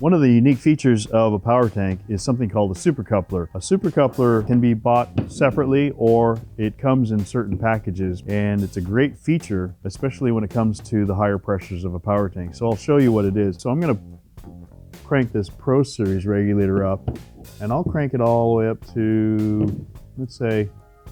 One of the unique features of a power tank is something called a supercoupler. A supercoupler can be bought separately or it comes in certain packages, and it's a great feature, especially when it comes to the higher pressures of a power tank. So I'll show you what it is. So I'm going to crank this Pro Series regulator up, and I'll crank it all the way up to, let's say,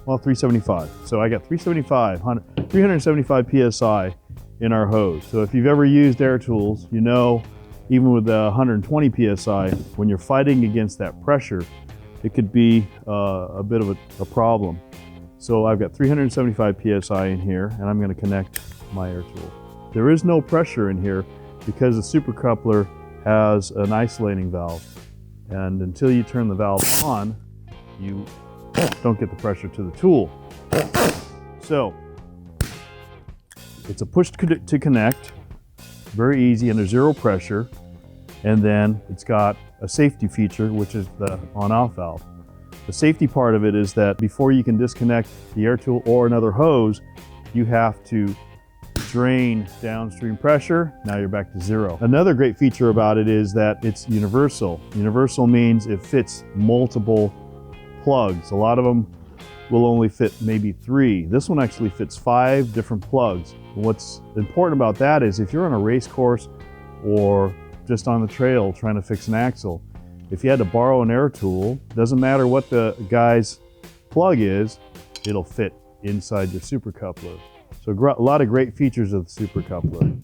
well, 375. So I got 375 PSI in our hose. So if you've ever used air tools, you know, even with 120 PSI, when you're fighting against that pressure, it could be a bit of a problem. So I've got 375 PSI in here, and I'm going to connect my air tool. There is no pressure in here because the supercoupler has an isolating valve. And until you turn the valve on, you don't get the pressure to the tool. So it's a push to connect, very easy under zero pressure. And then it's got a safety feature, which is the on-off valve. The safety part of it is that before you can disconnect the air tool or another hose, you have to drain downstream pressure. Now you're back to zero. Another great feature about it is that it's universal. Universal means it fits multiple plugs. A lot of them will only fit maybe 3. This one actually fits 5 different plugs. What's important about that is if you're on a race course or just on the trail trying to fix an axle, if you had to borrow an air tool, doesn't matter what the guy's plug is, it'll fit inside your supercoupler. So a lot of great features of the supercoupler.